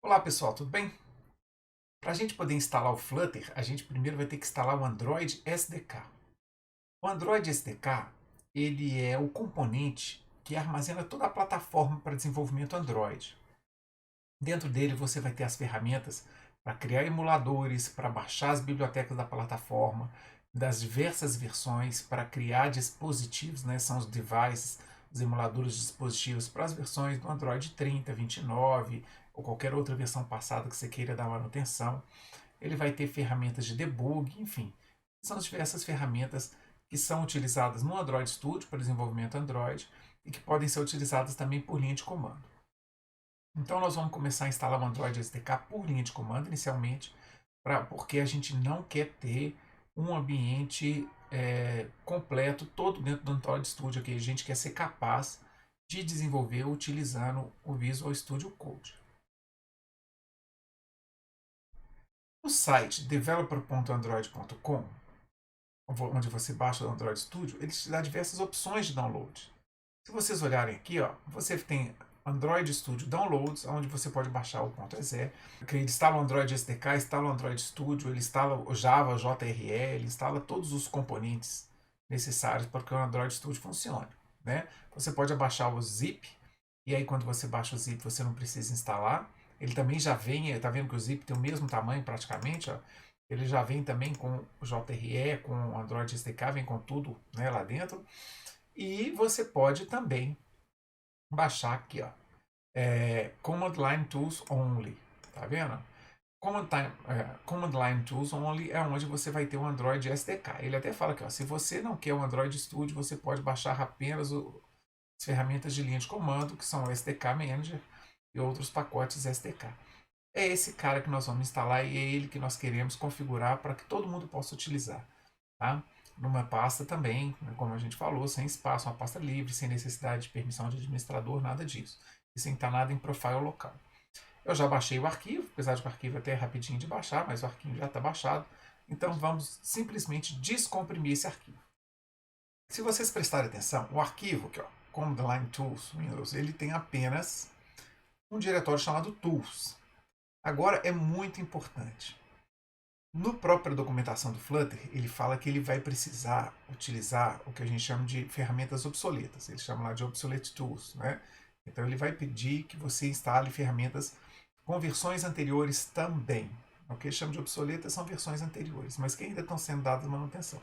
Olá pessoal, tudo bem? Para a gente poder instalar o Flutter, a gente primeiro vai ter que instalar o Android SDK. O Android SDK, ele é o componente que armazena toda a plataforma para desenvolvimento Android. Dentro dele você vai ter as ferramentas para criar emuladores, para baixar as bibliotecas da plataforma, das diversas versões, para criar dispositivos, né, são os devices, os emuladores de dispositivos para as versões do Android 30, 29 ou qualquer outra versão passada que você queira dar manutenção. Ele vai ter ferramentas de debug, enfim, são as diversas ferramentas que são utilizadas no Android Studio para desenvolvimento Android e que podem ser utilizadas também por linha de comando. Então nós vamos começar a instalar o Android SDK por linha de comando inicialmente, porque a gente não quer ter um ambiente completo todo dentro do Android Studio, que a gente quer ser capaz de desenvolver utilizando o Visual Studio Code. No site developer.android.com, onde você baixa o Android Studio, ele te dá diversas opções de download. Se vocês olharem aqui, ó, você tem Android Studio Downloads, onde você pode baixar o .exe. Ele instala o Android SDK, instala o Android Studio, ele instala o Java, JRL, instala todos os componentes necessários para que o Android Studio funcione. Né? Você pode baixar o zip, e aí quando você baixa o zip você não precisa instalar. Ele também já vem, está vendo que o zip tem o mesmo tamanho praticamente, ó. Ele já vem também com o JRE, com o Android SDK, vem com tudo, né, lá dentro. E você pode também baixar aqui, ó, Command Line Tools Only, tá vendo? Command Line Tools Only é onde você vai ter o Android SDK. Ele até fala que, ó, se você não quer o Android Studio, você pode baixar apenas as ferramentas de linha de comando, que são o SDK Manager e outros pacotes SDK. É esse cara que nós vamos instalar e é ele que nós queremos configurar para que todo mundo possa utilizar. Tá? Numa pasta também, como a gente falou, sem espaço, uma pasta livre, sem necessidade de permissão de administrador, nada disso. E sem estar nada em profile local. Eu já baixei o arquivo, apesar de que o arquivo até é rapidinho de baixar, mas o arquivo já está baixado. Então vamos simplesmente descomprimir esse arquivo. Se vocês prestarem atenção, o arquivo aqui, ó, Command Line Tools Windows, ele tem apenas um diretório chamado Tools. Agora é muito importante. No própria documentação do Flutter, ele fala que ele vai precisar utilizar o que a gente chama de ferramentas obsoletas. Ele chama lá de obsolete tools, né? Então ele vai pedir que você instale ferramentas com versões anteriores também. O que ele chama de obsoletas são versões anteriores, mas que ainda estão sendo dadas manutenção.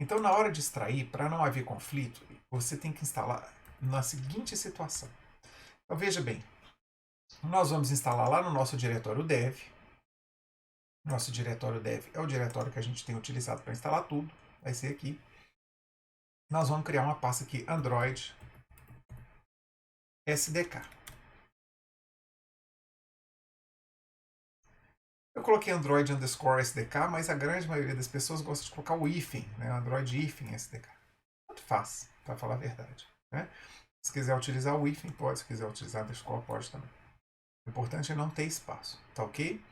Então, na hora de extrair, para não haver conflito, você tem que instalar na seguinte situação. Então, veja bem, nós vamos instalar lá no nosso diretório dev. Nosso diretório dev é o diretório que a gente tem utilizado para instalar tudo. Vai ser aqui. Nós vamos criar uma pasta aqui, Android SDK. Eu coloquei Android underscore SDK, mas a grande maioria das pessoas gosta de colocar o hífen, né? Android hífen SDK. Tanto faz, para falar a verdade. Né? Se quiser utilizar o hífen, pode. Se quiser utilizar underscore, pode também. O importante é não ter espaço, tá ok?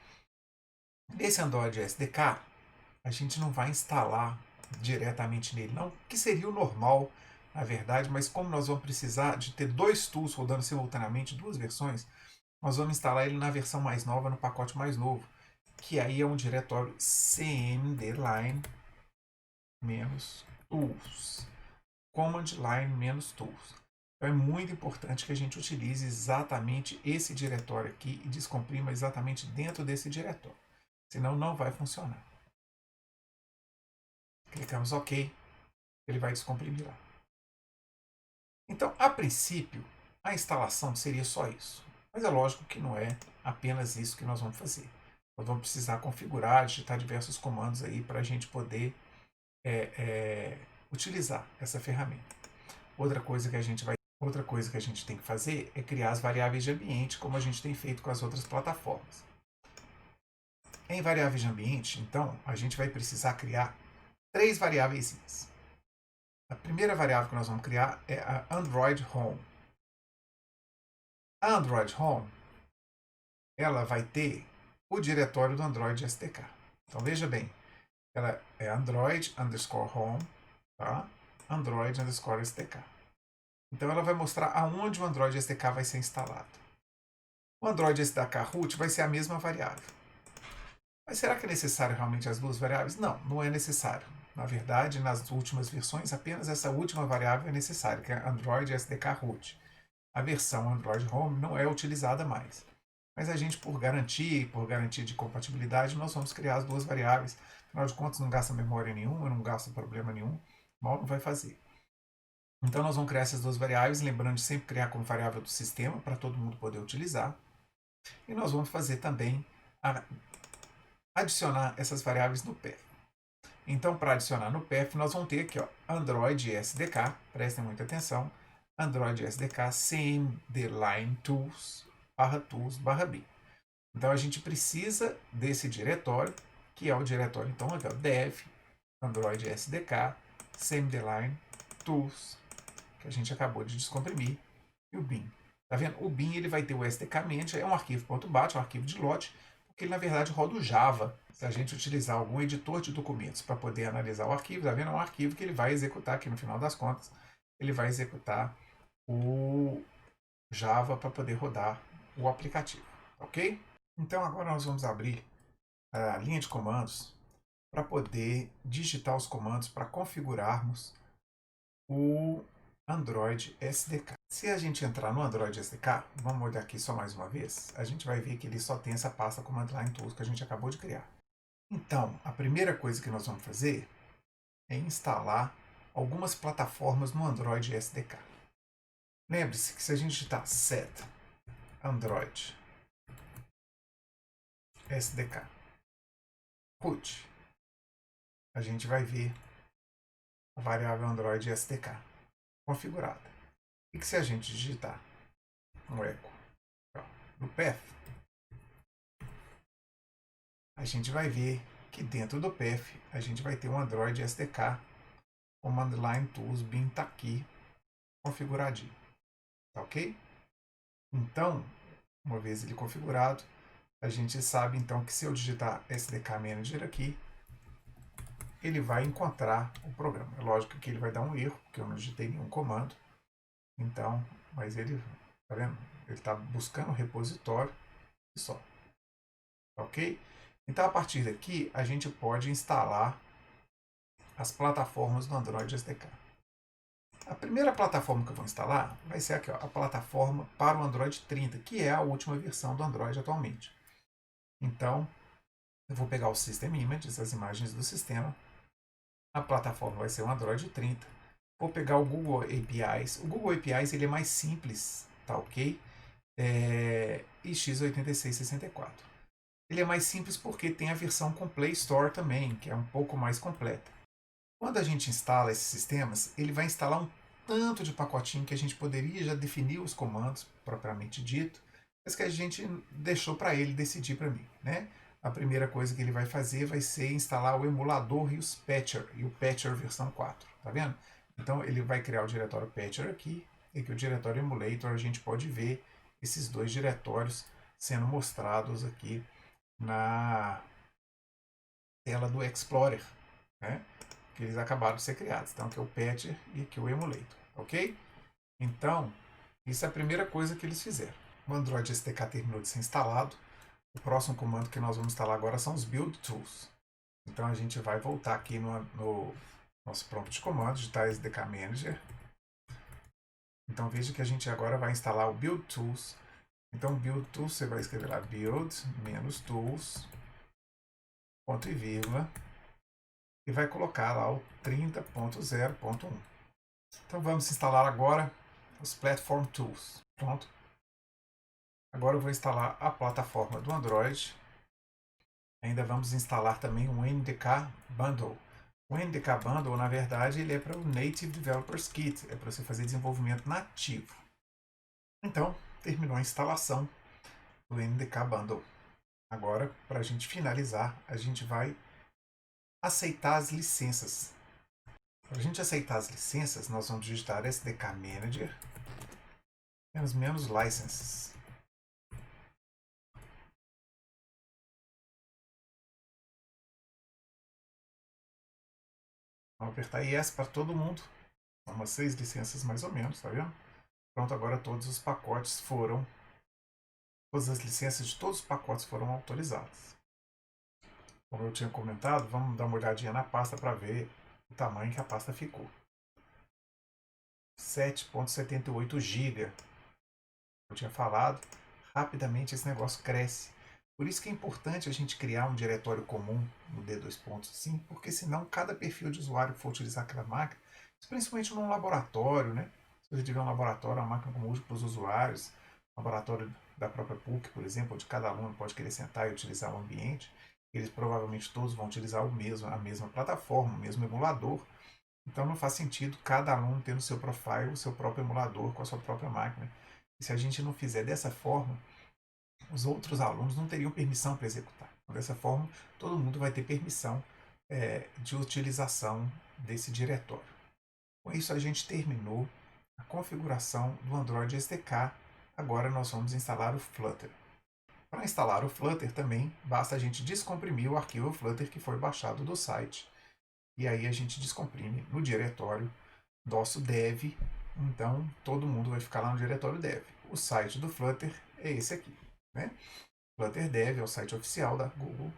Nesse Android SDK, a gente não vai instalar diretamente nele, não, que seria o normal, na verdade, mas como nós vamos precisar de ter dois tools rodando simultaneamente, duas versões, nós vamos instalar ele na versão mais nova, no pacote mais novo, que aí é um diretório cmd-line-tools, command line-tools. Então é muito importante que a gente utilize exatamente esse diretório aqui e descomprima exatamente dentro desse diretório, senão não vai funcionar. Clicamos OK, ele vai descomprimir lá. Então, a princípio, a instalação seria só isso. Mas é lógico que não é apenas isso que nós vamos fazer. Nós vamos precisar configurar, digitar diversos comandos aí para a gente poder utilizar essa ferramenta. Outra coisa que a gente tem que fazer é criar as variáveis de ambiente, como a gente tem feito com as outras plataformas. Em variáveis de ambiente, então, a gente vai precisar criar 3 variáveis. A primeira variável que nós vamos criar é a Android Home. A Android Home, ela vai ter o diretório do Android SDK. Então veja bem, ela é Android underscore home, tá? Android underscore SDK. Então ela vai mostrar aonde o Android SDK vai ser instalado. O Android SDK root vai ser a mesma variável. Mas será que é necessário realmente as duas variáveis? Não, não é necessário. Na verdade, nas últimas versões, apenas essa última variável é necessária, que é Android SDK root. A versão Android Home não é utilizada mais. Mas a gente, por garantia de compatibilidade, nós vamos criar as duas variáveis. Afinal de contas, não gasta memória nenhuma, não gasta problema nenhum, mal não vai fazer. Então, nós vamos criar essas duas variáveis, lembrando de sempre criar como variável do sistema, para todo mundo poder utilizar. E nós vamos fazer também, adicionar essas variáveis no path. Então, para adicionar no path, nós vamos ter aqui, ó, Android SDK, prestem muita atenção, Android SDK cmdline tools/b. Então, a gente precisa desse diretório, que é o diretório, então, aqui, ó, dev, Android SDK, cmdline tools, que a gente acabou de descomprimir, e o bin. Tá vendo? O bin ele vai ter o SDK Manager, é um arquivo .bat, um arquivo de lote, porque ele na verdade roda o Java. Se a gente utilizar algum editor de documentos para poder analisar o arquivo, tá vendo? É um arquivo que ele vai executar aqui no final das contas, ele vai executar o Java para poder rodar o aplicativo, ok? Então agora nós vamos abrir a linha de comandos para poder digitar os comandos para configurarmos o Android SDK. Se a gente entrar no Android SDK, vamos olhar aqui só mais uma vez, a gente vai ver que ele só tem essa pasta Command Line Tools que a gente acabou de criar. Então, a primeira coisa que nós vamos fazer é instalar algumas plataformas no Android SDK. Lembre-se que se a gente digitar set Android SDK root, a gente vai ver a variável Android SDK configurada. E que se a gente digitar um echo no path, a gente vai ver que dentro do path a gente vai ter um Android SDK Command Line Tools bin tá aqui configuradinho, tá ok? Então, uma vez ele configurado, a gente sabe então que se eu digitar SDK Manager aqui, ele vai encontrar o programa. É lógico que ele vai dar um erro, porque eu não digitei nenhum comando. Então, mas ele, tá vendo? Ele está buscando o repositório e só. Ok? Então, a partir daqui, a gente pode instalar as plataformas do Android SDK. A primeira plataforma que eu vou instalar vai ser aqui, ó, a plataforma para o Android 30, que é a última versão do Android atualmente. Então, eu vou pegar o System Images, as imagens do sistema. A plataforma vai ser o Android 30. Vou pegar o Google APIs. O Google APIs ele é mais simples, tá ok? E x86-64. Ele é mais simples porque tem a versão com Play Store também, que é um pouco mais completa. Quando a gente instala esses sistemas, ele vai instalar um tanto de pacotinho que a gente poderia já definir os comandos, propriamente dito, mas que a gente deixou para ele decidir para mim, né? A primeira coisa que ele vai fazer vai ser instalar o emulador e os patcher, e o patcher versão 4, tá vendo? Então ele vai criar o diretório patcher aqui, e aqui o diretório emulator, a gente pode ver esses dois diretórios sendo mostrados aqui na tela do Explorer, né? Que eles acabaram de ser criados. Então aqui é o patcher e aqui o emulator, ok? Então, isso é a primeira coisa que eles fizeram. O Android SDK terminou de ser instalado. O próximo comando que nós vamos instalar agora são os Build Tools. Então a gente vai voltar aqui no nosso prompt de comandos, digitar SDK Manager. Então veja que a gente agora vai instalar o Build Tools. Então Build Tools, você vai escrever lá Build -tools, ponto e vírgula, e vai colocar lá o 30.0.1. Então vamos instalar agora os Platform Tools. Pronto. Agora eu vou instalar a plataforma do Android. Ainda vamos instalar também um NDK Bundle. O NDK Bundle, na verdade, ele é para o Native Developers Kit, é para você fazer desenvolvimento nativo. Então, terminou a instalação do NDK Bundle. Agora, para a gente finalizar, a gente vai aceitar as licenças. Para a gente aceitar as licenças, nós vamos digitar SDK Manager menos licenses. Vamos apertar Yes para todo mundo. São umas 6 licenças mais ou menos, tá vendo? Pronto, agora todos os pacotes foram Todas as licenças de todos os pacotes foram autorizadas. Como eu tinha comentado, vamos dar uma olhadinha na pasta para ver o tamanho que a pasta ficou. 7,78 GB. Eu tinha falado, rapidamente esse negócio cresce. Por isso que é importante a gente criar um diretório comum no D2.5, porque senão cada perfil de usuário que for utilizar aquela máquina, principalmente num laboratório, né? Se você tiver um laboratório, uma máquina com múltiplos usuários, um laboratório da própria PUC, por exemplo, onde cada aluno pode querer sentar e utilizar o ambiente, eles provavelmente todos vão utilizar a mesma plataforma, o mesmo emulador. Então não faz sentido cada aluno ter no seu profile o seu próprio emulador com a sua própria máquina. E se a gente não fizer dessa forma, os outros alunos não teriam permissão para executar. Dessa forma, todo mundo vai ter permissão de utilização desse diretório. Com isso, a gente terminou a configuração do Android SDK. Agora nós vamos instalar o Flutter. Para instalar o Flutter também, basta a gente descomprimir o arquivo Flutter que foi baixado do site. E aí a gente descomprime no diretório nosso dev. Então, todo mundo vai ficar lá no diretório dev. O site do Flutter é esse aqui, né? Flutter Dev é o site oficial da Google.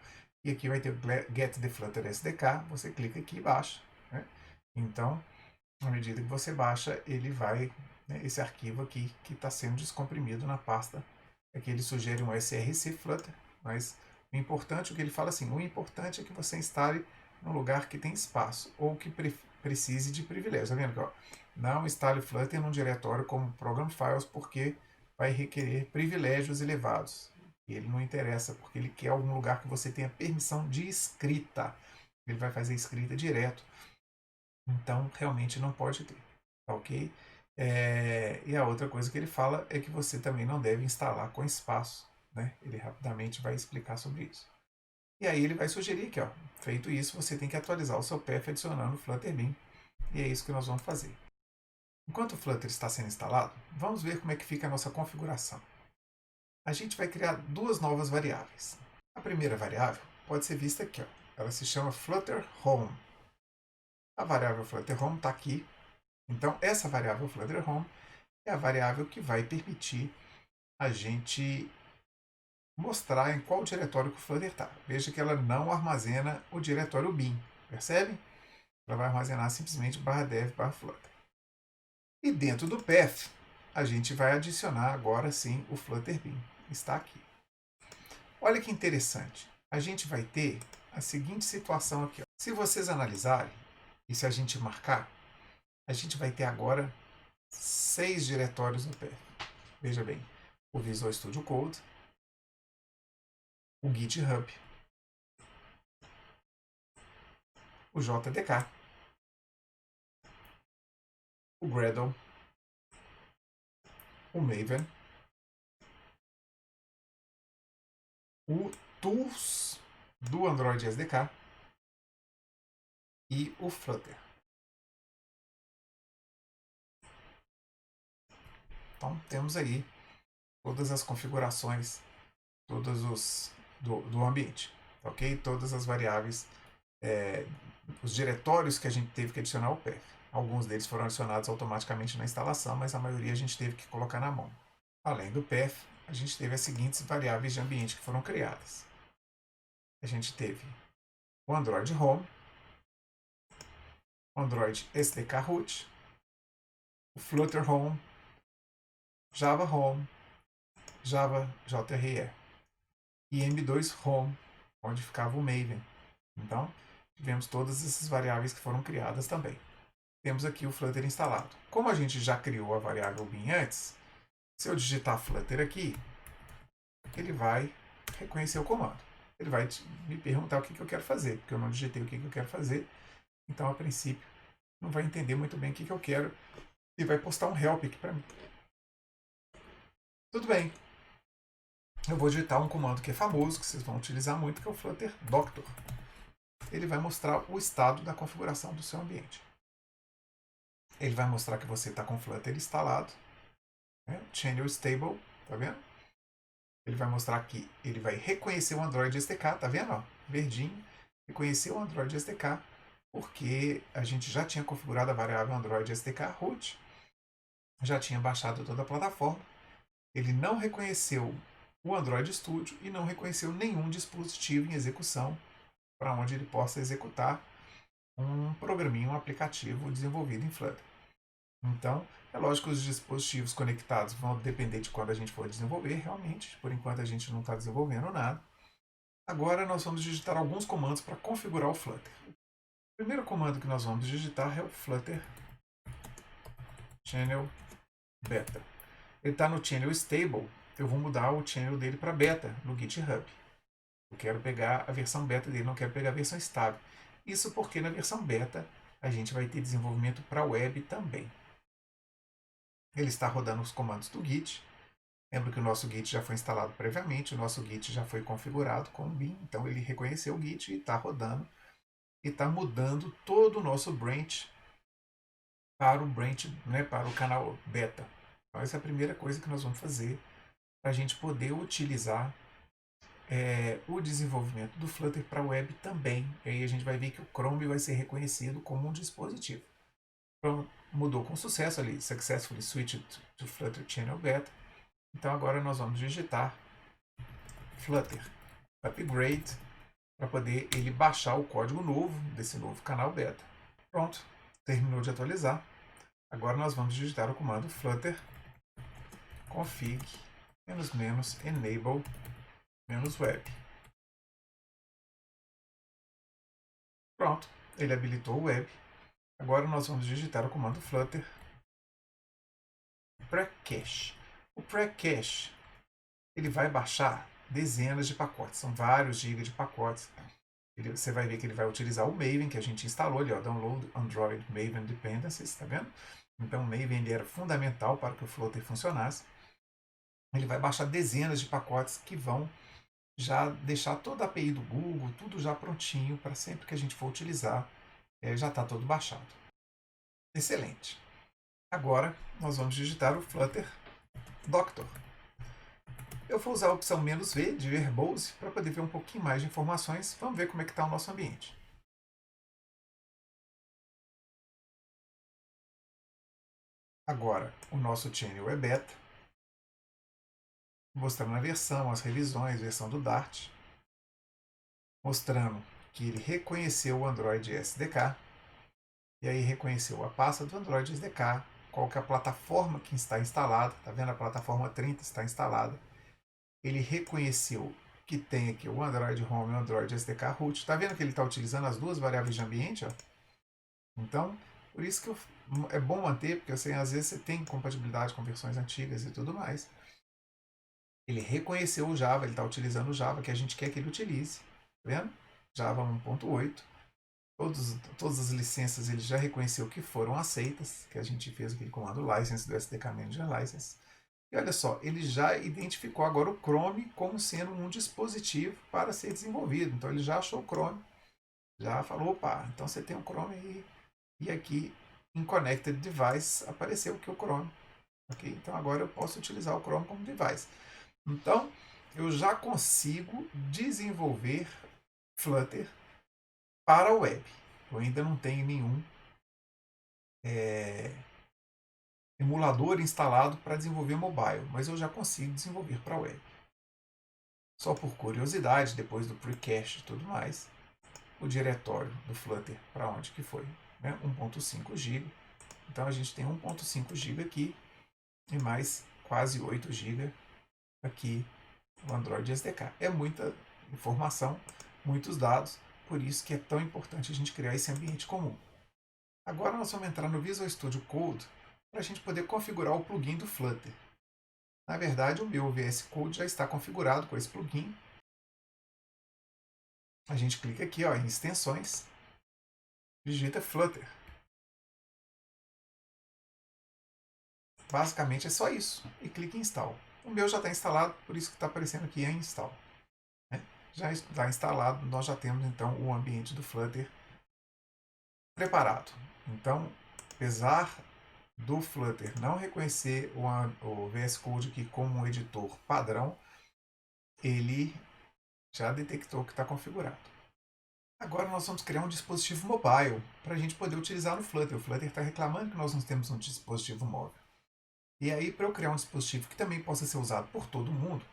E aqui vai ter o Get the Flutter SDK. Você clica aqui e baixa, né? Então, à medida que você baixa, ele vai, né, esse arquivo aqui que está sendo descomprimido na pasta. Aqui ele sugere um src Flutter, mas o importante, o que ele fala assim, o importante é que você instale num lugar que tem espaço ou que precise de privilégio. Tá vendo aqui, ó? Não instale Flutter num diretório como Program Files porque vai requerer privilégios elevados. E ele não interessa, porque ele quer algum lugar que você tenha permissão de escrita. Ele vai fazer escrita direto. Então, realmente não pode ter. Tá ok? E a outra coisa que ele fala é que você também não deve instalar com espaço. Né? Ele rapidamente vai explicar sobre isso. E aí ele vai sugerir aqui, ó, feito isso, você tem que atualizar o seu path adicionando o Flutter Bean. E é isso que nós vamos fazer. Enquanto o Flutter está sendo instalado, vamos ver como é que fica a nossa configuração. A gente vai criar duas novas variáveis. A primeira variável pode ser vista aqui, ó. Ela se chama Flutter Home. A variável Flutter Home está aqui. Então, essa variável Flutter Home é a variável que vai permitir a gente mostrar em qual diretório que o Flutter está. Veja que ela não armazena o diretório bin, percebe? Ela vai armazenar simplesmente /dev/flutter. E dentro do path, a gente vai adicionar agora sim o Flutter bin. Está aqui. Olha que interessante. A gente vai ter a seguinte situação aqui. Ó. Se vocês analisarem, e se a gente marcar, a gente vai ter agora 6 diretórios no path. Veja bem, o Visual Studio Code, o GitHub, o JDK, o Gradle, o Maven, o Tools do Android SDK e o Flutter. Então temos aí todas as configurações, todos os do ambiente, ok? Todas as variáveis, os diretórios que a gente teve que adicionar ao path. Alguns deles foram adicionados automaticamente na instalação, mas a maioria a gente teve que colocar na mão. Além do path, a gente teve as seguintes variáveis de ambiente que foram criadas. A gente teve o Android Home, o Android SDK Root, o Flutter Home, Java Home, Java JRE e M2 Home, onde ficava o Maven. Então, tivemos todas essas variáveis que foram criadas também. Temos aqui o Flutter instalado. Como a gente já criou a variável bin antes, se eu digitar Flutter aqui, ele vai reconhecer o comando. Ele vai me perguntar o que eu quero fazer, porque eu não digitei o que eu quero fazer. Então, a princípio, não vai entender muito bem o que eu quero e vai postar um help aqui para mim. Tudo bem. Eu vou digitar um comando que é famoso, que vocês vão utilizar muito, que é o Flutter Doctor. Ele vai mostrar o estado da configuração do seu ambiente. Ele vai mostrar que você está com o Flutter instalado. Né? Channel Stable, tá vendo? Ele vai mostrar que ele vai reconhecer o Android SDK, tá vendo? Ó, verdinho. Reconhecer o Android SDK, porque a gente já tinha configurado a variável Android SDK root, já tinha baixado toda a plataforma. Ele não reconheceu o Android Studio e não reconheceu nenhum dispositivo em execução para onde ele possa executar um programinha, um aplicativo desenvolvido em Flutter. Então, é lógico que os dispositivos conectados vão depender de quando a gente for desenvolver, realmente. Por enquanto a gente não está desenvolvendo nada. Agora nós vamos digitar alguns comandos para configurar o Flutter. O primeiro comando que nós vamos digitar é o Flutter Channel Beta. Ele está no Channel Stable, eu vou mudar o channel dele para Beta no GitHub. Eu quero pegar a versão Beta dele, não quero pegar a versão estável. Isso porque na versão Beta a gente vai ter desenvolvimento para web também. Ele está rodando os comandos do Git. Lembra que o nosso Git já foi instalado previamente, o nosso Git já foi configurado com o bin, então ele reconheceu o Git e está rodando e está mudando todo o nosso branch para o branch, né, para o canal beta. Então essa é a primeira coisa que nós vamos fazer para a gente poder utilizar o desenvolvimento do Flutter para web também. E aí a gente vai ver que o Chrome vai ser reconhecido como um dispositivo. Então, mudou com sucesso ali, successfully switched to Flutter Channel Beta. Então agora nós vamos digitar Flutter Upgrade para poder ele baixar o código novo desse novo canal beta. Pronto, terminou de atualizar. Agora nós vamos digitar o comando Flutter config --enable -web. Pronto, ele habilitou o web. Agora nós vamos digitar o comando Flutter Precache. O Precache ele vai baixar dezenas de pacotes, são vários gigas de pacotes. Você vai ver que ele vai utilizar o Maven que a gente instalou ali, ó, Download Android Maven Dependencies, tá vendo? Então o Maven ele era fundamental para que o Flutter funcionasse. Ele vai baixar dezenas de pacotes que vão já deixar toda a API do Google, tudo já prontinho para sempre que a gente for utilizar, já está todo baixado. Excelente. Agora nós vamos digitar o Flutter Doctor. Eu vou usar a opção "-v" de Verbose para poder ver um pouquinho mais de informações. Vamos ver como é que está o nosso ambiente. Agora, o nosso channel é beta, mostrando a versão, as revisões, versão do Dart, mostrando que ele reconheceu o Android SDK, e aí reconheceu a pasta do Android SDK, qual que é a plataforma que está instalada, tá vendo? A plataforma 30 está instalada. Ele reconheceu que tem aqui o Android Home e o Android SDK root. Tá vendo que ele está utilizando as duas variáveis de ambiente? Ó? Então, por isso que é bom manter, porque assim, às vezes você tem compatibilidade com versões antigas e tudo mais. Ele reconheceu o Java, ele está utilizando o Java que a gente quer que ele utilize. Tá vendo? Java 1.8. Todas as licenças ele já reconheceu que foram aceitas, que a gente fez aquele comando license do SDK Manager License. E olha só, ele já identificou agora o Chrome como sendo um dispositivo para ser desenvolvido. Então ele já achou o Chrome, já falou, opa, então você tem o Chrome aí. E aqui em Connected Device apareceu aqui o Chrome. Okay? Então agora eu posso utilizar o Chrome como device. Então eu já consigo desenvolver Flutter para a web. Eu ainda não tenho nenhum emulador instalado para desenvolver mobile, mas eu já consigo desenvolver para a web. Só por curiosidade, depois do precache e tudo mais, o diretório do Flutter, para onde que foi? Né? 1.5 GB. Então a gente tem 1.5 GB aqui e mais quase 8 GB aqui no Android SDK. É muita informação, muitos dados, por isso que é tão importante a gente criar esse ambiente comum. Agora nós vamos entrar no Visual Studio Code para a gente poder configurar o plugin do Flutter. Na verdade, o meu VS Code já está configurado com esse plugin. A gente clica aqui ó, em extensões, digita Flutter. Basicamente é só isso. E clica em Install. O meu já está instalado, por isso que está aparecendo aqui em Install. Já está instalado, nós já temos então o ambiente do Flutter preparado. Então, apesar do Flutter não reconhecer o VS Code aqui como um editor padrão, ele já detectou que está configurado. Agora nós vamos criar um dispositivo mobile para a gente poder utilizar no Flutter. O Flutter está reclamando que nós não temos um dispositivo móvel. E aí, para eu criar um dispositivo que também possa ser usado por todo mundo,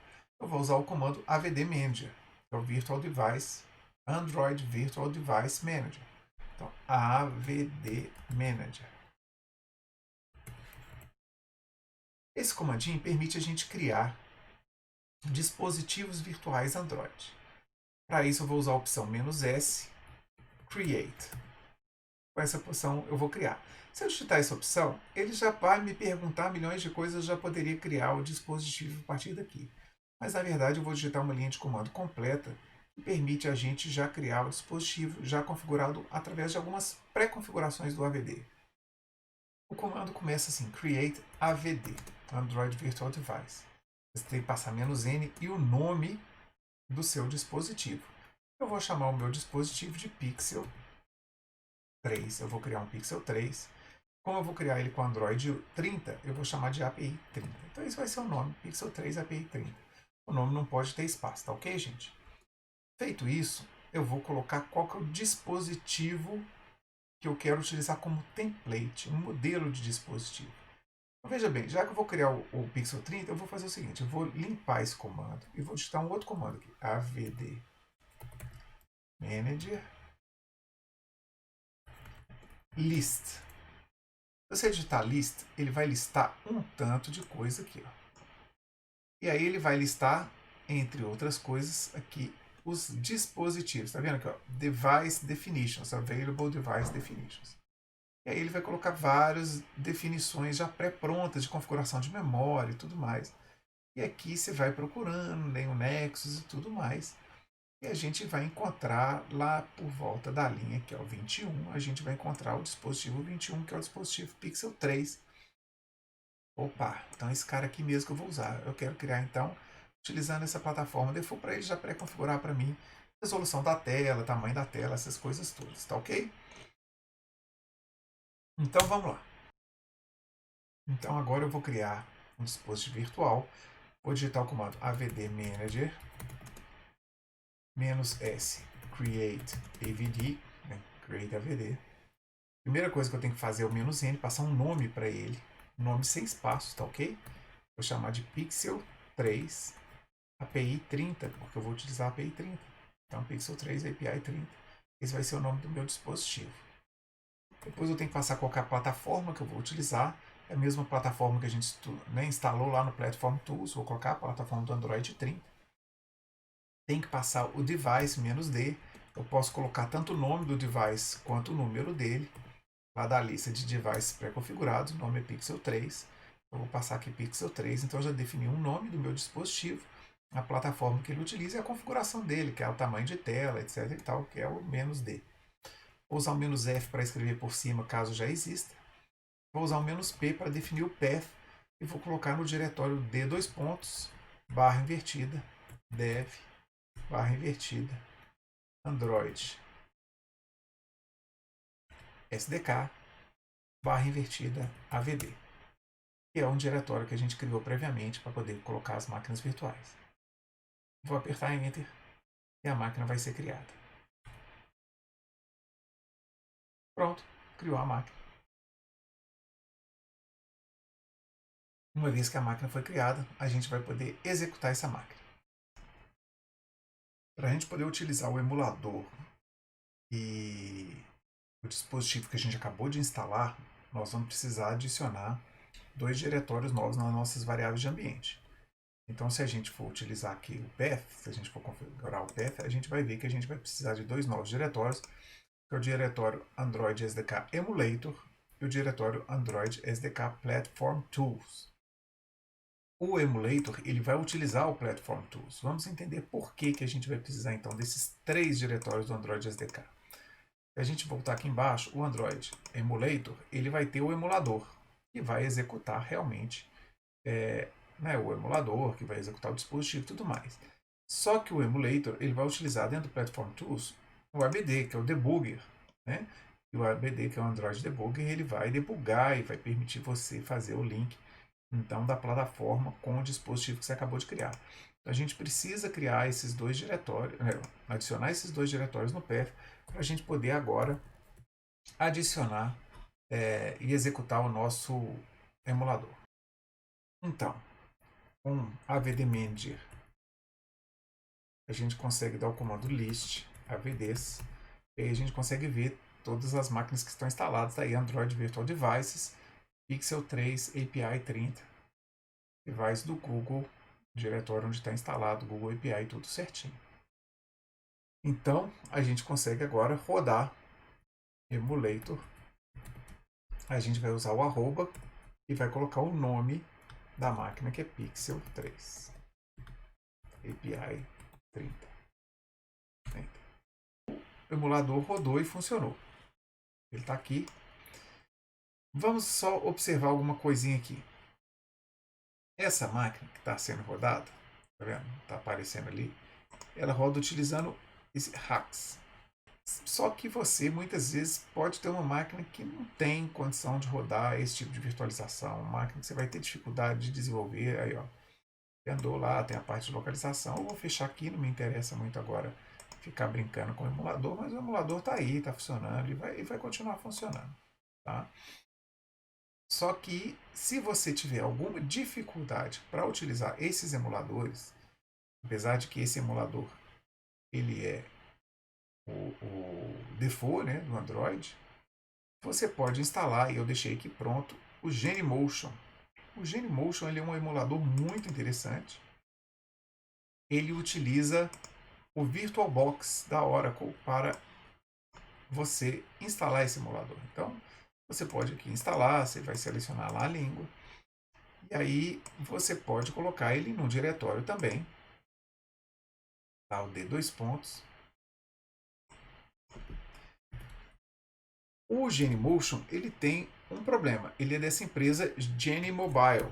eu vou usar o comando AVD Manager, que é o Virtual Device, Android Virtual Device Manager. Então, AVD Manager. Esse comandinho permite a gente criar dispositivos virtuais Android. Para isso, eu vou usar a opção "-s", Create. Com essa opção, eu vou criar. Se eu digitar essa opção, ele já vai me perguntar milhões de coisas, eu já poderia criar o dispositivo a partir daqui. Mas, na verdade, eu vou digitar uma linha de comando completa que permite a gente já criar o dispositivo já configurado através de algumas pré-configurações do AVD. O comando começa assim: Create AVD, Android Virtual Device. Você tem que passar "-n" e o nome do seu dispositivo. Eu vou chamar o meu dispositivo de Pixel 3. Eu vou criar um Pixel 3. Como eu vou criar ele com Android 30, eu vou chamar de API 30. Então esse vai ser o nome, Pixel 3 API 30. O nome não pode ter espaço, tá ok, gente? Feito isso, eu vou colocar qual que é o dispositivo que eu quero utilizar como template, um modelo de dispositivo. Então, veja bem, já que eu vou criar o Pixel 30, eu vou fazer o seguinte: eu vou limpar esse comando e vou digitar um outro comando aqui, AVD Manager List. Se você digitar list, ele vai listar um tanto de coisa aqui, ó. E aí ele vai listar, entre outras coisas, aqui os dispositivos. Tá vendo aqui, ó? Device Definitions, Available Device Definitions. E aí ele vai colocar várias definições já pré-prontas de configuração de memória e tudo mais. E aqui você vai procurando, né, o Nexus e tudo mais. E a gente vai encontrar lá por volta da linha, que é o 21, a gente vai encontrar o dispositivo 21, que é o dispositivo Pixel 3. Opa, então esse cara aqui mesmo que eu vou usar. Eu quero criar então, utilizando essa plataforma Default, para ele já pré-configurar para mim resolução da tela, tamanho da tela, essas coisas todas, tá ok? Então vamos lá. Então agora eu vou criar um dispositivo virtual. Vou digitar o comando AVD Manager "-s Create AVD, né? Create AVD. Primeira coisa que eu tenho que fazer é o "-n", passar um nome para ele, nome sem espaços, tá ok? Vou chamar de Pixel 3 API 30, porque eu vou utilizar a API 30. Então, Pixel 3 API 30. Esse vai ser o nome do meu dispositivo. Depois eu tenho que passar qual é a plataforma que eu vou utilizar. É a mesma plataforma que a gente instalou lá no Platform Tools. Vou colocar a plataforma do Android 30. Tem que passar o device "-d". Eu posso colocar tanto o nome do device quanto o número dele. Lá da lista de devices pré-configurados, o nome é Pixel 3. Eu vou passar aqui Pixel 3, então eu já defini um nome do meu dispositivo, a plataforma que ele utiliza e a configuração dele, que é o tamanho de tela, etc e tal, que é o "-d". Vou usar o "-f" para escrever por cima, caso já exista. Vou usar o "-p" para definir o path e vou colocar no diretório d:// dev // Android SDK // AVD, que é um diretório que a gente criou previamente para poder colocar as máquinas virtuais. Vou apertar Enter e a máquina vai ser criada. Pronto, criou a máquina. Uma vez que a máquina foi criada, a gente vai poder executar essa máquina. Para a gente poder utilizar o emulador e o dispositivo que a gente acabou de instalar, nós vamos precisar adicionar 2 diretórios novos nas nossas variáveis de ambiente. Então, se a gente for utilizar aqui o path, se a gente for configurar o path, a gente vai ver que a gente vai precisar de 2 novos diretórios, que é o diretório Android SDK Emulator e o diretório Android SDK Platform Tools. O Emulator ele vai utilizar o Platform Tools. Vamos entender por que a gente vai precisar então desses 3 diretórios do Android SDK. Se a gente voltar aqui embaixo, o Android Emulator ele vai ter o emulador, que vai executar realmente o emulador, que vai executar o dispositivo e tudo mais. Só que o Emulator ele vai utilizar dentro do Platform Tools o ABD, que é o debugger, né? E o ABD, que é o Android Debugger, ele vai debugar e vai permitir você fazer o link então da plataforma com o dispositivo que você acabou de criar. Então, a gente precisa criar esses 2 diretórios, adicionar esses 2 diretórios no path para a gente poder agora adicionar e executar o nosso emulador. Então, com AVD Manager a gente consegue dar o comando list avds, e aí a gente consegue ver todas as máquinas que estão instaladas aí, Android Virtual Devices, Pixel 3, API 30, device do Google, diretório onde está instalado, Google API, tudo certinho. Então, a gente consegue agora rodar emulator. A gente vai usar o arroba e vai colocar o nome da máquina, que é Pixel 3, API 30. O emulador rodou e funcionou. Ele está aqui. Vamos só observar alguma coisinha aqui. Essa máquina que está sendo rodada, tá vendo? Está aparecendo ali. Ela roda utilizando esse HAX. Só que você muitas vezes pode ter uma máquina que não tem condição de rodar esse tipo de virtualização, uma máquina que você vai ter dificuldade de desenvolver. Aí, ó, andou lá, tem a parte de localização. Eu vou fechar aqui, não me interessa muito agora ficar brincando com o emulador, mas o emulador está aí, está funcionando e vai continuar funcionando. Tá? Só que se você tiver alguma dificuldade para utilizar esses emuladores, apesar de que esse emulador ele é o default, né, do Android, você pode instalar, e eu deixei aqui pronto, o Genymotion. O Genymotion ele é um emulador muito interessante. Ele utiliza o VirtualBox da Oracle para você instalar esse emulador. Então, você pode aqui instalar, você vai selecionar lá a língua, e aí você pode colocar ele num diretório também. Tá, o D2 pontos. O Genymotion ele tem um problema. Ele é dessa empresa Genymobile.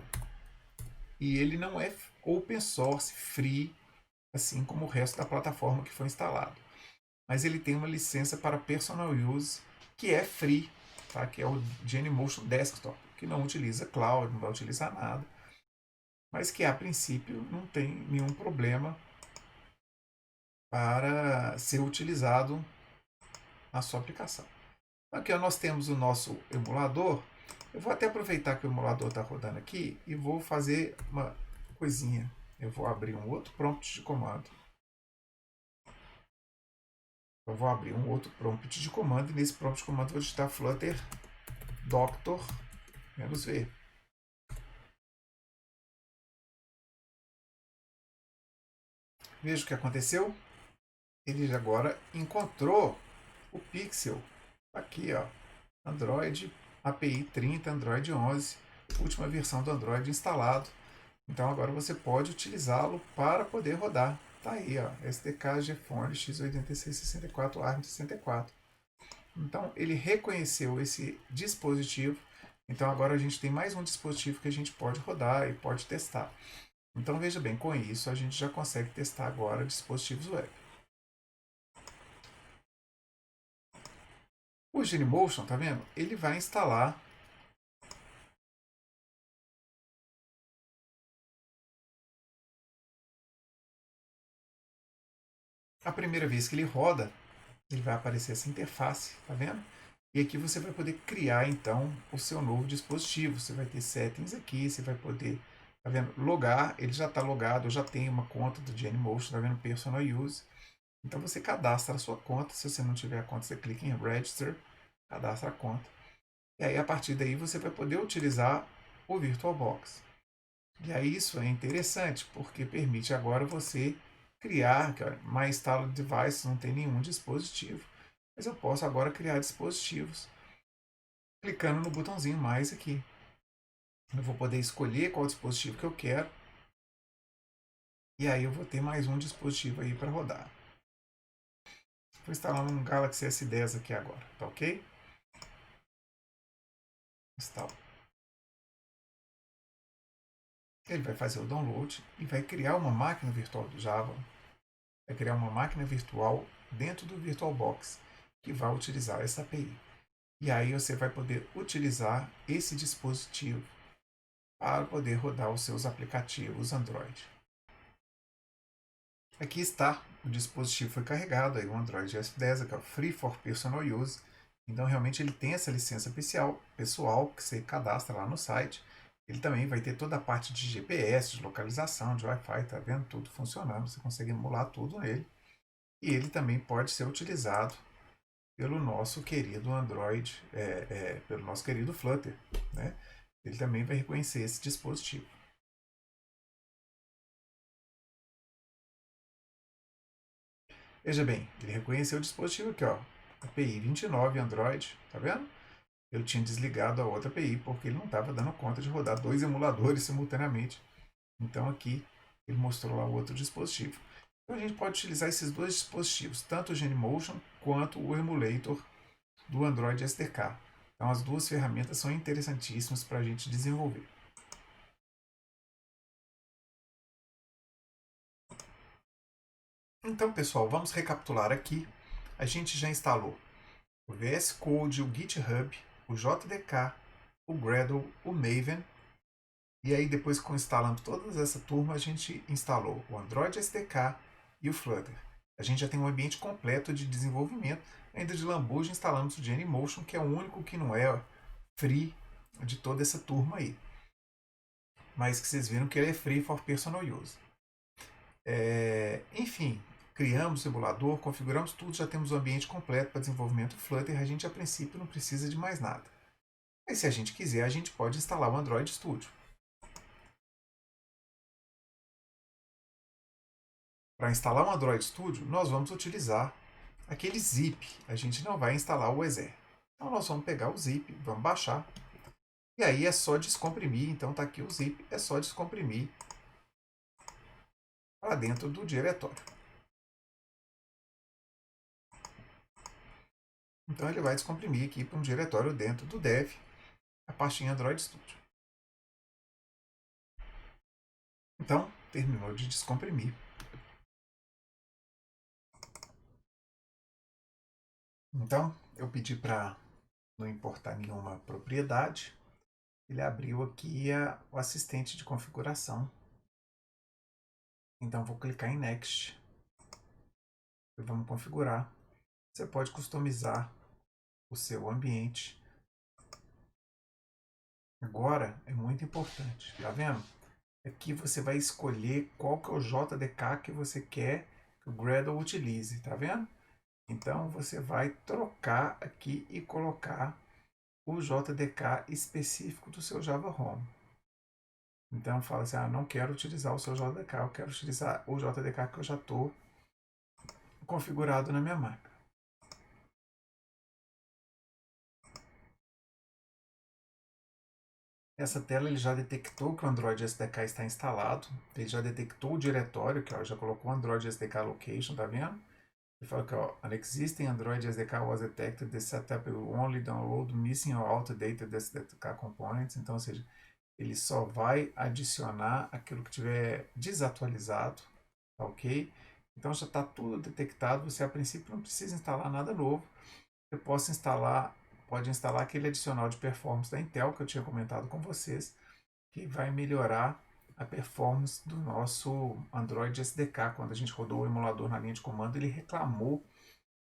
E ele não é open source, free, assim como o resto da plataforma que foi instalado. Mas ele tem uma licença para personal use que é free, tá? Que é o Genymotion Desktop, que não utiliza cloud, não vai utilizar nada, mas que a princípio não tem nenhum problema para ser utilizado na sua aplicação. Aqui ó, nós temos o nosso emulador. Eu vou até aproveitar que o emulador está rodando aqui e vou fazer uma coisinha. Eu vou abrir um outro prompt de comando. Eu vou abrir um outro prompt de comando e nesse prompt de comando eu vou digitar Flutter Doctor -v. Veja o que aconteceu. Ele agora encontrou o Pixel. Aqui, ó, Android API 30, Android 11, última versão do Android instalado. Então agora você pode utilizá-lo para poder rodar. Tá aí, ó, SDK GeForce x86-64 ARM64. Então ele reconheceu esse dispositivo. Então agora a gente tem mais um dispositivo que a gente pode rodar e pode testar. Então veja bem, com isso a gente já consegue testar agora dispositivos web. O Genymotion, tá vendo? Ele vai instalar a primeira vez que ele roda, ele vai aparecer essa interface, tá vendo? E aqui você vai poder criar então o seu novo dispositivo. Você vai ter settings aqui, você vai poder, tá vendo? Logar, ele já está logado, eu já tenho uma conta do Genymotion, tá vendo? Personal Use. Então você cadastra a sua conta, se você não tiver a conta, você clica em Register, cadastra a conta. E aí a partir daí você vai poder utilizar o VirtualBox. E aí isso é interessante, porque permite agora você criar, My Installed Device não tem nenhum dispositivo, mas eu posso agora criar dispositivos clicando no botãozinho mais aqui. Eu vou poder escolher qual dispositivo que eu quero e aí eu vou ter mais um dispositivo aí para rodar. Vou instalar um Galaxy S10 aqui agora, tá ok? Instala. Ele vai fazer o download e vai criar uma máquina virtual do Java. Vai criar uma máquina virtual dentro do VirtualBox que vai utilizar essa API. E aí você vai poder utilizar esse dispositivo para poder rodar os seus aplicativos Android. Aqui está, o dispositivo foi carregado, aí o Android S10, que é o Free for Personal Use. Então realmente ele tem essa licença pessoal que você cadastra lá no site Ele também vai ter toda a parte de GPS, de localização, de Wi-Fi, tá vendo? Tudo funcionando, você consegue emular tudo nele. E ele também pode ser utilizado pelo nosso querido Android, pelo nosso querido Flutter, né? Ele também vai reconhecer esse dispositivo. Veja bem, ele reconheceu o dispositivo aqui, ó, API 29 Android, tá vendo? Eu tinha desligado a outra API porque ele não estava dando conta de rodar dois emuladores simultaneamente. Então aqui ele mostrou lá o outro dispositivo. Então a gente pode utilizar esses dois dispositivos, tanto o Genymotion quanto o emulator do Android SDK. Então as duas ferramentas são interessantíssimas para a gente desenvolver. Então pessoal, vamos recapitular aqui. A gente já instalou o VS Code, o GitHub, o JDK, o Gradle, o Maven. E aí depois que instalando toda essa turma, a gente instalou o Android SDK e o Flutter. A gente já tem um ambiente completo de desenvolvimento. Ainda de lambuja instalamos o Genymotion, que é o único que não é free de toda essa turma aí. Mas que vocês viram que ele é free for personal use. Enfim, criamos o simulador, configuramos tudo, já temos o ambiente completo para desenvolvimento Flutter. A gente a princípio não precisa de mais nada. Mas se a gente quiser, a gente pode instalar o Android Studio. Para instalar o Android Studio, nós vamos utilizar aquele zip. A gente não vai instalar o exe. Então nós vamos pegar o zip, vamos baixar. E aí é só descomprimir. Então está aqui o zip, é só descomprimir para dentro do diretório. Então ele vai descomprimir aqui para um diretório dentro do dev, a pastinha Android Studio. Então, terminou de descomprimir. Então, eu pedi para não importar nenhuma propriedade. Ele abriu aqui o assistente de configuração. Então, vou clicar em Next. E vamos configurar. Você pode customizar o seu ambiente. Agora, é muito importante, tá vendo? Aqui você vai escolher qual que é o JDK que você quer que o Gradle utilize, tá vendo? Então, você vai trocar aqui e colocar o JDK específico do seu Java Home. Então, fala assim, não quero utilizar o seu JDK, eu quero utilizar o JDK que eu já estou configurado na minha máquina. Essa tela ele já detectou que o Android SDK está instalado, ele já detectou o diretório, que ó, já colocou o Android SDK Location, tá vendo? Ele fala que ó, an existing Android SDK was detected, the setup will only download missing or outdated SDK components, então, ou seja, ele só vai adicionar aquilo que tiver desatualizado, tá ok? Então já está tudo detectado, você a princípio não precisa instalar nada novo, você pode instalar aquele adicional de performance da Intel que eu tinha comentado com vocês, que vai melhorar a performance do nosso Android SDK. Quando a gente rodou o emulador na linha de comando, ele reclamou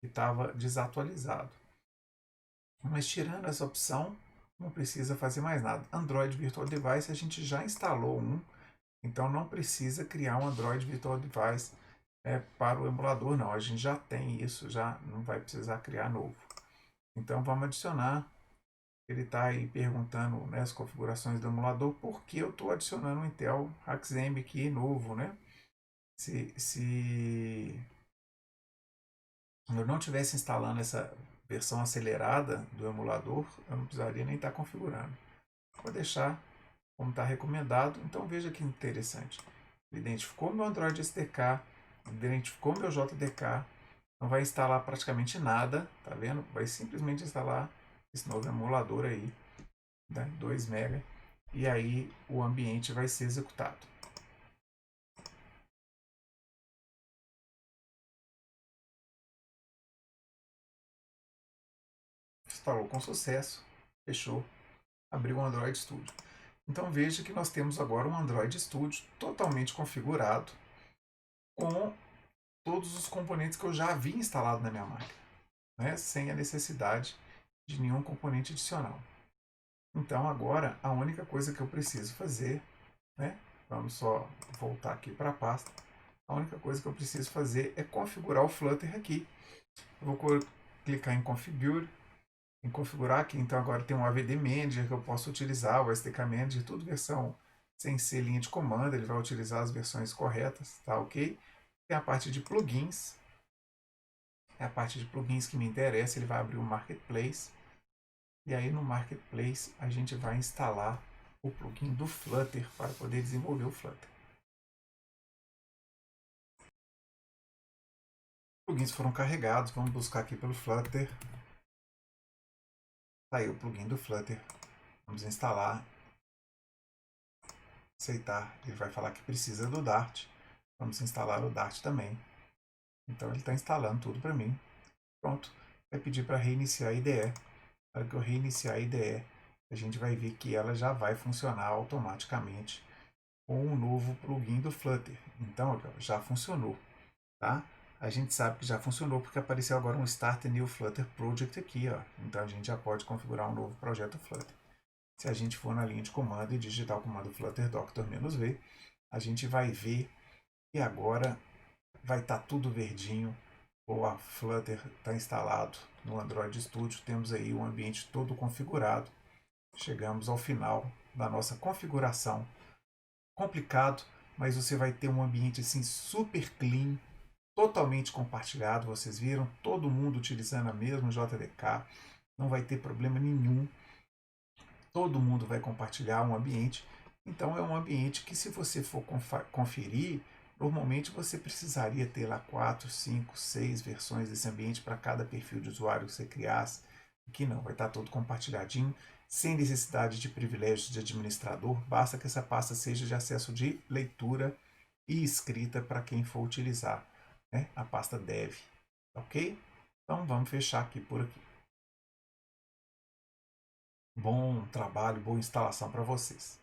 que estava desatualizado. Mas tirando essa opção, não precisa fazer mais nada. Android Virtual Device a gente já instalou um, então não precisa criar um Android Virtual Device para o emulador, não. A gente já tem isso, já não vai precisar criar novo. Então vamos adicionar. Ele está aí perguntando, né, as configurações do emulador, porque eu estou adicionando um Intel Haxem aqui novo, né? Se eu não tivesse instalando essa versão acelerada do emulador, eu não precisaria nem estar configurando. Vou deixar como está recomendado. Então veja que interessante. Ele identificou meu Android SDK, identificou meu JDK, não vai instalar praticamente nada, tá vendo? Vai simplesmente instalar esse novo emulador aí, né? 2 MB, e aí o ambiente vai ser executado. Instalou com sucesso, fechou, abriu o Android Studio. Então veja que nós temos agora um Android Studio totalmente configurado com todos os componentes que eu já havia instalado na minha máquina, né? Sem a necessidade de nenhum componente adicional. Então agora a única coisa que eu preciso fazer, né? Vamos só voltar aqui para a pasta. A única coisa que eu preciso fazer é configurar o Flutter aqui. Eu vou clicar em Configure, em configurar aqui. Então agora tem um AVD Manager que eu posso utilizar, o SDK Manager, tudo versão sem ser linha de comando, ele vai utilizar as versões corretas, tá ok? Tem a parte de plugins, é a parte de plugins que me interessa, ele vai abrir o Marketplace, e aí no Marketplace a gente vai instalar o plugin do Flutter para poder desenvolver o Flutter. Os plugins foram carregados, vamos buscar aqui pelo Flutter. Tá aí o plugin do Flutter, vamos instalar, aceitar, ele vai falar que precisa do Dart, vamos instalar o Dart também. Então ele está instalando tudo para mim. Pronto, vai pedir para reiniciar a IDE. Na hora que eu reiniciar a IDE, a gente vai ver que ela já vai funcionar automaticamente com o novo plugin do Flutter. Então, já funcionou, tá? A gente sabe que já funcionou porque apareceu agora um Start a New Flutter Project aqui, ó. Então a gente já pode configurar um novo projeto Flutter. Se a gente for na linha de comando e digitar o comando Flutter Doctor-V, a gente vai ver que agora vai estar tudo verdinho. O Flutter está instalado no Android Studio. Temos aí o ambiente todo configurado. Chegamos ao final da nossa configuração. Complicado, mas você vai ter um ambiente assim super clean, totalmente compartilhado. Vocês viram? Todo mundo utilizando a mesma JDK. Não vai ter problema nenhum. Todo mundo vai compartilhar um ambiente. Então é um ambiente que, se você for conferir, normalmente você precisaria ter lá 4, 5, 6 versões desse ambiente para cada perfil de usuário que você criasse. Aqui não, vai estar todo compartilhadinho, sem necessidade de privilégios de administrador. Basta que essa pasta seja de acesso de leitura e escrita para quem for utilizar, né? A pasta dev, ok? Então vamos fechar aqui por aqui. Bom trabalho, boa instalação para vocês.